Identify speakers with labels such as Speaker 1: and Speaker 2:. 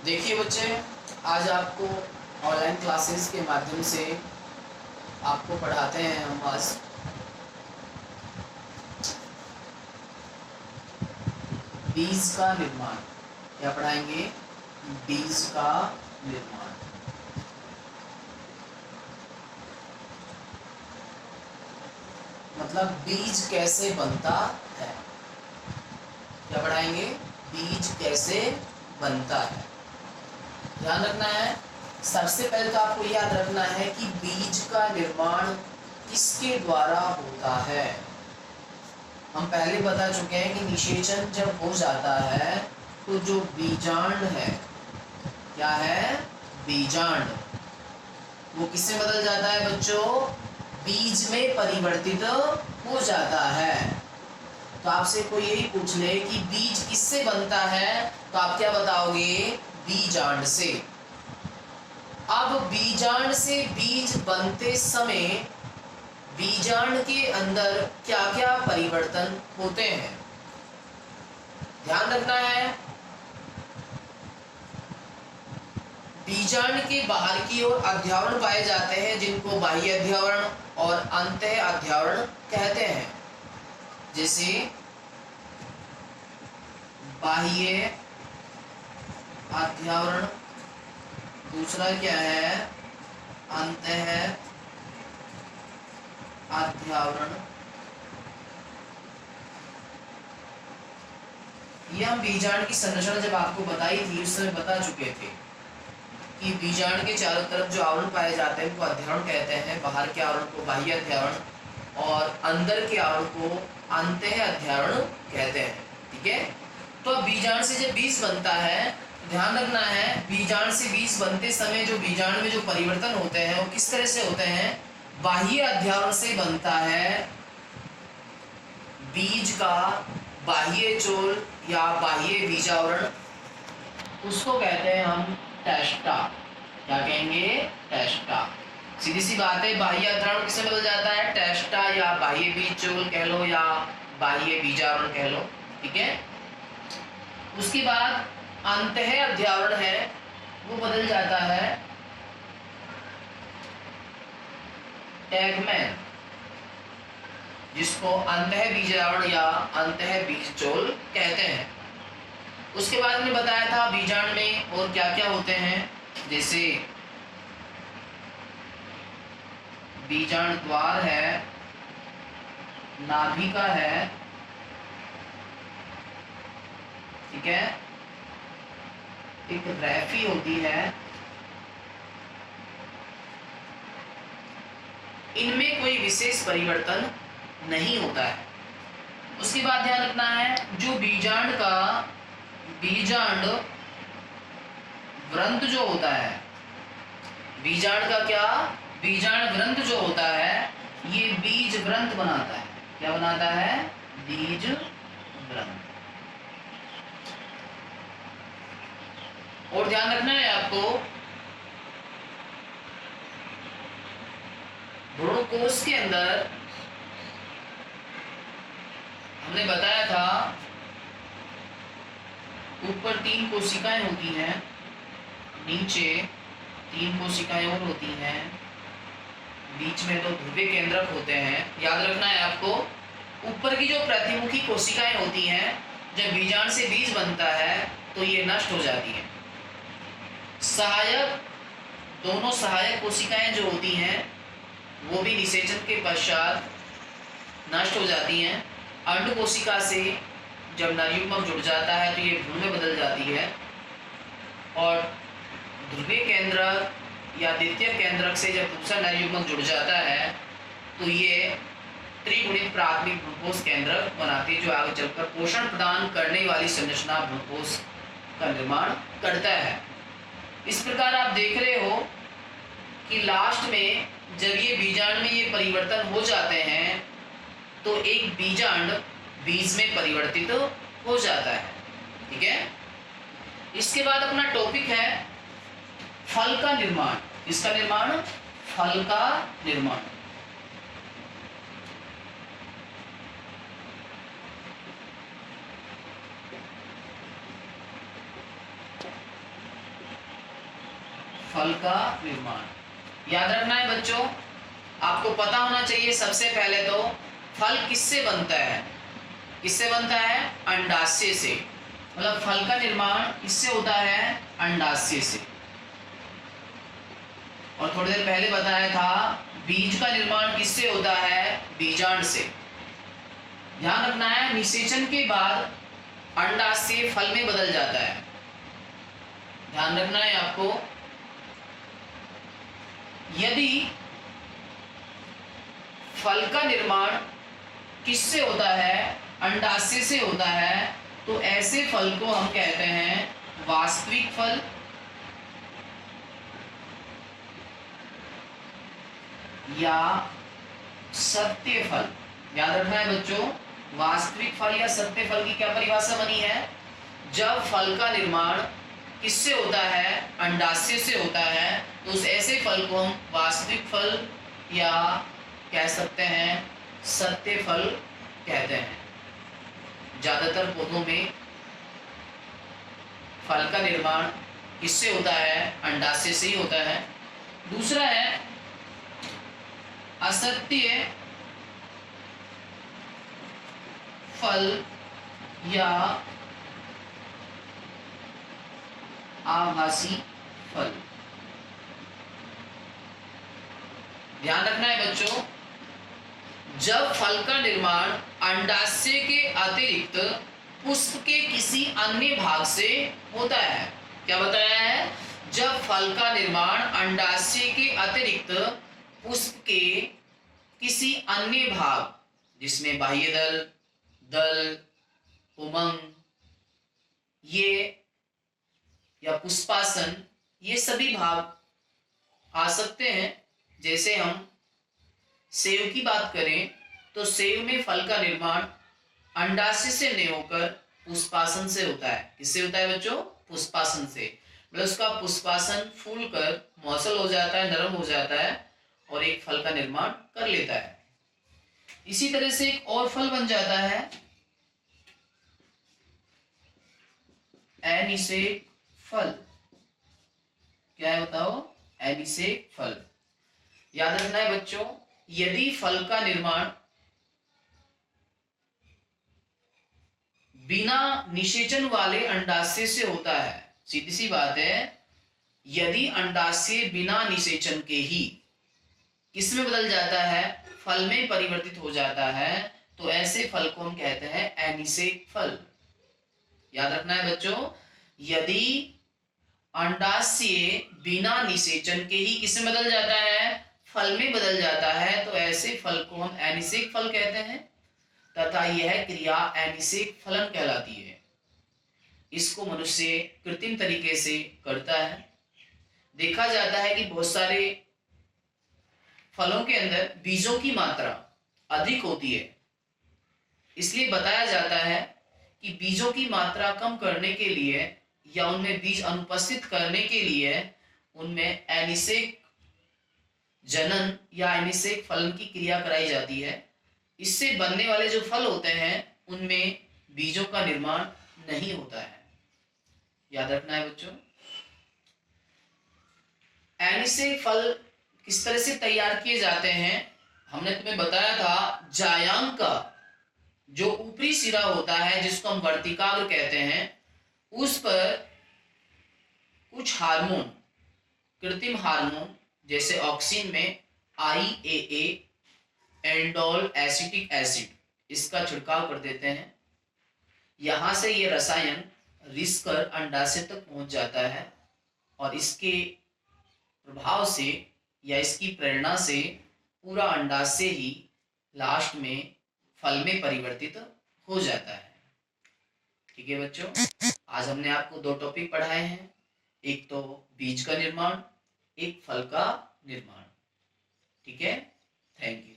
Speaker 1: देखिए बच्चे, आज आपको ऑनलाइन क्लासेस के माध्यम से आपको पढ़ाते हैं हम आज बीज का निर्माण। क्या पढ़ाएंगे? बीज का निर्माण। मतलब बीज कैसे बनता है। क्या पढ़ाएंगे? बीज कैसे बनता है। ध्यान रखना है, सबसे पहले तो आपको याद रखना है कि बीज का निर्माण किसके द्वारा होता है। हम पहले बता चुके हैं कि निषेचन जब हो जाता है तो जो बीजांड है, क्या है? बीजांड, वो किससे बदल जाता है बच्चों? बीज में परिवर्तित हो जाता है। तो आपसे कोई यही पूछ ले कि बीज किससे बनता है, तो आप क्या बताओगे? बीजांड से। अब बीजांड से बीज बनते समय बीजांड के अंदर क्या क्या परिवर्तन होते हैं, ध्यान रखना है। बीजांड के बाहर की ओर अध्यावरण पाए जाते हैं, जिनको बाह्य अध्यावरण और अंतः अध्यावरण कहते हैं। जैसे बाह्य अध्यावरण, दूसरा क्या है? अंतः अध्यावरण। यह हम बीजांड की संरचना जब आपको बताई थी उस समय बता चुके थे कि बीजांड के चारों तरफ जो आवरण पाए जाते हैं उनको अध्यावरण कहते हैं, बाहर के आवरण को बाह्य अध्यावरण और अंदर के आवरण को अंतः अध्यावरण कहते हैं। ठीक है, तो बीजांड से जब बीज बनता है, ध्यान रखना है, बीजांड से बीज बनते समय जो बीजांड में जो परिवर्तन होते हैं वो किस तरह से होते हैं? बाह्य अध्यावरण से बनता है। बीज का बाह्य चोल या बाह्य बीजावरण, उसको कहते हैं हम टेस्टा। क्या कहेंगे? टेस्टा। सीधी सी बात है, बाह्य अध्यावरण किससे बदल जाता है? टेस्टा, या बाह्य बीज चोल कह लो या बाह्य बीजावरण कह लो। ठीक है, उसके बाद अंतः अध्यावरण है, वो बदल जाता है टैगमैन, जिसको अंतः बीजावरण या अंतः बीजचोल कहते हैं। उसके बाद मैंने बताया था बीजांड में और क्या क्या होते हैं, जैसे बीजांड द्वार है, नाभिका है, ठीक है, एक रैफी होती है। इनमें कोई विशेष परिवर्तन नहीं होता है। उसके बाद ध्यान रखना है, जो बीजांड का बीजांड ग्रंथ जो होता है, बीजांड का क्या? बीजांड ग्रंथ जो होता है ये बीज ग्रंथ बनाता है। क्या बनाता है? बीज ग्रंथ। और ध्यान रखना है आपको, भ्रूणकोश के अंदर हमने बताया था ऊपर 3 कोशिकाएं होती हैं, नीचे 3 कोशिकाएं और होती हैं, बीच में 2 ध्रुवीय केंद्रक होते हैं। याद रखना है आपको, ऊपर की जो प्रतिमुखी कोशिकाएं होती हैं, जब बीजांड से बीज बनता है तो ये नष्ट हो जाती है। सहायक, दोनों सहायक कोशिकाएं जो होती हैं वो भी निषेचन के पश्चात नष्ट हो जाती हैं। अंड कोशिका से जब नरयुग्मक जुड़ जाता है तो ये भ्रूण में बदल जाती है, और ध्रुवीय केंद्रक या द्वितीय केंद्रक से जब दूसरा नरयुग्मक जुड़ जाता है तो ये त्रिगुणित प्राथमिक भ्रूणकोश केंद्रक बनाती है, जो आगे चलकर पोषण प्रदान करने वाली संरचना भ्रूणकोश का निर्माण करता है। इस प्रकार आप देख रहे हो कि लास्ट में जब ये बीजांड में ये परिवर्तन हो जाते हैं तो एक बीजांड बीज में परिवर्तित हो जाता है। ठीक है, इसके बाद अपना टॉपिक है फल का निर्माण। किसका निर्माण? फल का निर्माण। फल का निर्माण। याद रखना है बच्चों, आपको पता होना चाहिए सबसे पहले तो फल किससे बनता है। किससे बनता है? अंडाशय से। मतलब फल का निर्माण किससे होता है? अंडाशय से। और थोड़ी देर पहले बताया था बीज का निर्माण किससे होता है? बीजांड से। ध्यान रखना है, निषेचन के बाद अंडाशय फल में बदल जाता है। ध्यान रखना है आपको। यदि फल का निर्माण किससे होता है? अंडाशय से होता है, तो ऐसे फल को हम कहते हैं वास्तविक फल या सत्य फल। याद रखना है बच्चों, वास्तविक फल या सत्य फल की क्या परिभाषा बनी है? जब फल का निर्माण किससे होता है? अंडाशय से होता है, तो उस ऐसे फल को हम वास्तविक फल या कह सकते हैं सत्य फल कहते हैं। ज्यादातर पौधों में फल का निर्माण किससे होता है? अंडाशय से ही होता है। दूसरा है असत्य फल या आभासी फल। ध्यान रखना है बच्चों, जब फल का निर्माण अंडाशय के अतिरिक्त पुष्प के किसी अन्य भाग से होता है। क्या बताया है? जब फल का निर्माण अंडाशय के अतिरिक्त पुष्प के किसी अन्य भाग, जिसमें बाह्य दल, दल, उमंग ये या पुष्पासन, ये सभी भाग आ सकते हैं। जैसे हम सेव की बात करें तो सेव में फल का निर्माण अंडाशय से नहीं होकर पुष्पासन से होता है। किससे होता है बच्चों? पुष्पासन से। मतलब उसका पुष्पासन फूल कर मौसल हो जाता है, नरम हो जाता है और एक फल का निर्माण कर लेता है। इसी तरह से एक और फल बन जाता है अनिषेक फल। क्या है बताओ? अनिषेक फल। याद रखना है बच्चों, यदि फल का निर्माण बिना निषेचन वाले अंडाशय से होता है, सीधी सी बात है, यदि अंडाशय बिना निषेचन के ही किस में बदल जाता है? फल में परिवर्तित हो जाता है, तो ऐसे फल को हम कहते हैं अनिषेक फल। याद रखना है बच्चों, यदि अंडाशय बिना निषेचन के ही किस में बदल जाता है? फल में बदल जाता है, तो ऐसे फल को हम अनिषेक फल कहते हैं तथा यह क्रिया अनिषेक फलन कहलाती है। इसको मनुष्य कृत्रिम तरीके से करता है। देखा जाता है कि बहुत सारे फलों के अंदर बीजों की मात्रा अधिक होती है, इसलिए बताया जाता है कि बीजों की मात्रा कम करने के लिए या उनमें बीज अनुपस्थित करने के लिए उनमें अनिषेक जनन या अनिषेक फलन की क्रिया कराई जाती है। इससे बनने वाले जो फल होते हैं उनमें बीजों का निर्माण नहीं होता है। याद रखना है बच्चों। अनिषेक फल किस तरह से तैयार किए जाते हैं? हमने तुम्हें बताया था, जायांग का जो ऊपरी सिरा होता है जिसको हम वर्तिकाग्र कहते हैं, उस पर कुछ हार्मोन, कृत्रिम हार्मोन जैसे ऑक्सिन में IAA एंडोल एसिटिक एसिड, इसका छिड़काव कर देते हैं। यहां से ये रसायन रिस कर अंडाशय तक पहुंच जाता है और इसके प्रभाव से या इसकी प्रेरणा से पूरा अंडाशय ही लास्ट में फल में परिवर्तित हो जाता है। ठीक है बच्चों, आज हमने आपको 2 टॉपिक पढ़ाए हैं, एक तो बीज का निर्माण, एक फल का निर्माण। ठीक है, थैंक यू।